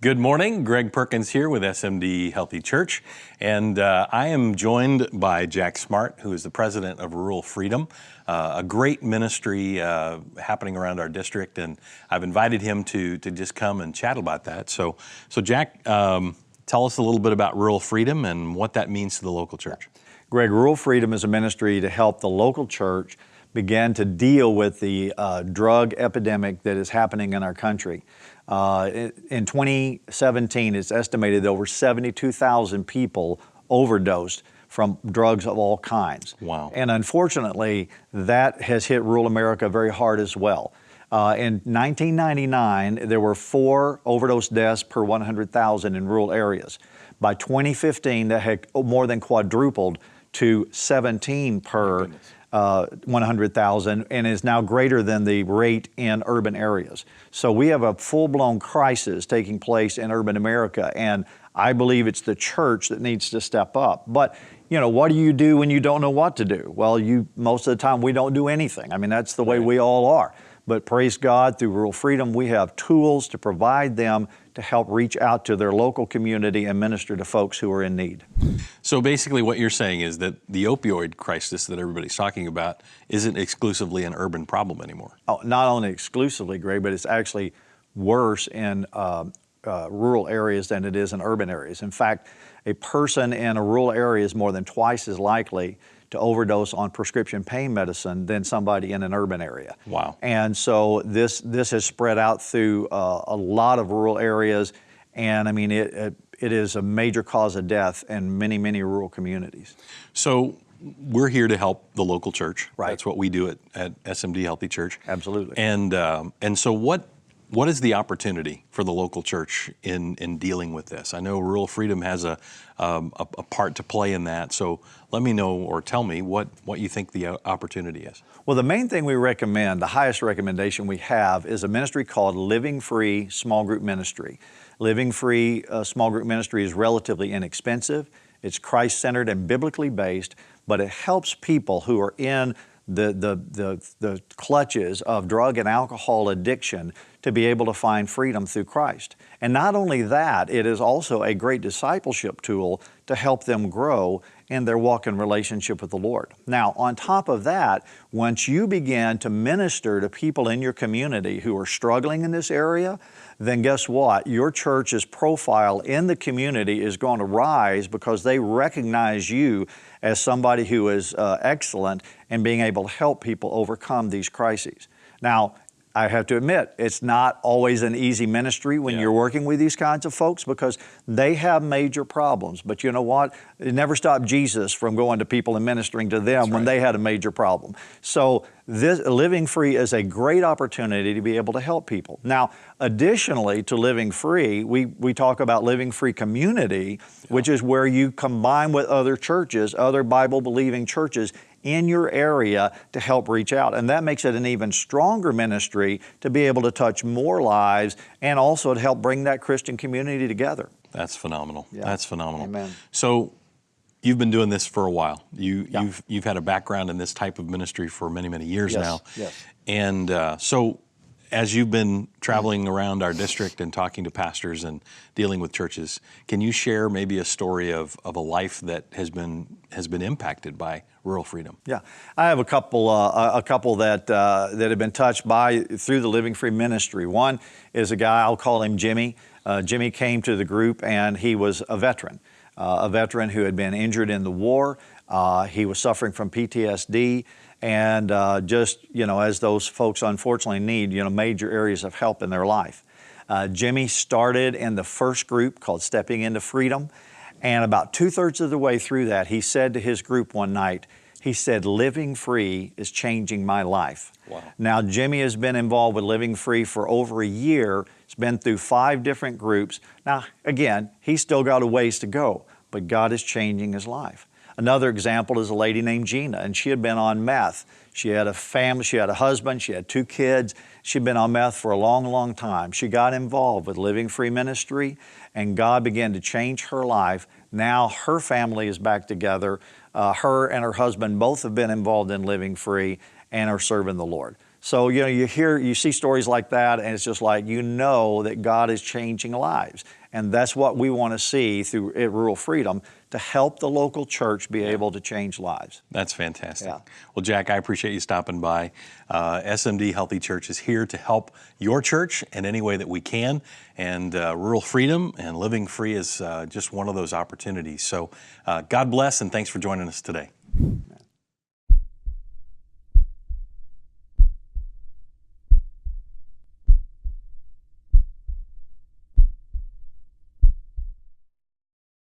Good morning, Greg Perkins here with SMD Healthy Church, and I am joined by Jack Smart, who is the president of Rural Freedom, a great ministry happening around our district, and I've invited him to just come and chat about that. So Jack, tell us a little bit about Rural Freedom and what that means to the local church. Greg, Rural Freedom is a ministry to help the local church begin to deal with the drug epidemic that is happening in our country. In 2017, it's estimated that over 72,000 people overdosed from drugs of all kinds. Wow. And unfortunately, that has hit rural America very hard as well. In 1999, there were 4 overdose deaths per 100,000 in rural areas. By 2015, that had more than quadrupled to 17 per 100,000 and is now greater than the rate in urban areas. So we have a full-blown crisis taking place in urban America, and I believe it's the church that needs to step up. But, you know, what do you do when you don't know what to do? Well, most of the time we don't do anything. I mean, that's the way we all are. But praise God, through Rural Freedom, we have tools to provide them to help reach out to their local community and minister to folks who are in need. So basically what you're saying is that the opioid crisis that everybody's talking about isn't exclusively an urban problem anymore. Oh, not only exclusively, Greg, but it's actually worse in rural areas than it is in urban areas. In fact, a person in a rural area is more than twice as likely to overdose on prescription pain medicine than somebody in an urban area. Wow. And so this has spread out through a lot of rural areas, and I mean, it is a major cause of death in many, many rural communities. So we're here to help the local church. Right. That's what we do at SMD Healthy Church. Absolutely. And so what is the opportunity for the local church in dealing with this? I know Rural Freedom has a part to play in that, so let me know or tell me what you think the opportunity is. Well, the main thing we recommend, the highest recommendation we have, is a ministry called Living Free Small Group Ministry. Living Free Small Group Ministry is relatively inexpensive. It's Christ-centered and biblically based, but it helps people who are in the clutches of drug and alcohol addiction to be able to find freedom through Christ. And not only that, it is also a great discipleship tool to help them grow in their walk in relationship with the Lord. Now, on top of that, once you begin to minister to people in your community who are struggling in this area, then guess what? Your church's profile in the community is going to rise because they recognize you as somebody who is excellent in being able to help people overcome these crises. Now, I have to admit, it's not always an easy ministry when you're working with these kinds of folks because they have major problems. But you know what? It never stopped Jesus from going to people and ministering to them when they had a major problem. So this Living Free is a great opportunity to be able to help people. Now, additionally to Living Free, we talk about Living Free Community, which is where you combine with other churches, other Bible-believing churches in your area to help reach out. And that makes it an even stronger ministry to be able to touch more lives and also to help bring that Christian community together. That's phenomenal. Yeah. That's phenomenal. Amen. So you've been doing this for a while. You've had a background in this type of ministry for many, many years now. Yes. And so as you've been traveling around our district and talking to pastors and dealing with churches, can you share maybe a story of a life that has been impacted by Rural Freedom? Yeah, I have a couple that have been touched through the Living Free ministry. One is a guy, I'll call him Jimmy. Jimmy came to the group and he was a veteran who had been injured in the war. He was suffering from PTSD. And just, you know, as those folks unfortunately need, you know, major areas of help in their life. Jimmy started in the first group called Stepping into Freedom. And about 2/3 of the way through that, he said to his group one night, he said, "Living Free is changing my life." Wow. Now, Jimmy has been involved with Living Free for over a year. He's been through 5 different groups. Now, again, he's still got a ways to go, but God is changing his life. Another example is a lady named Gina, and she had been on meth. She had a family, she had a husband, she had 2 kids. She'd been on meth for a long, long time. She got involved with Living Free Ministry, and God began to change her life. Now her family is back together. Her and her husband both have been involved in Living Free and are serving the Lord. So, you see stories like that, and it's just like, that God is changing lives. And that's what we want to see through Rural Freedom, to help the local church be able to change lives. That's fantastic. Yeah. Well, Jack, I appreciate you stopping by. SMD Healthy Church is here to help your church in any way that we can. And Rural Freedom and Living Free is just one of those opportunities. So God bless, and thanks for joining us today.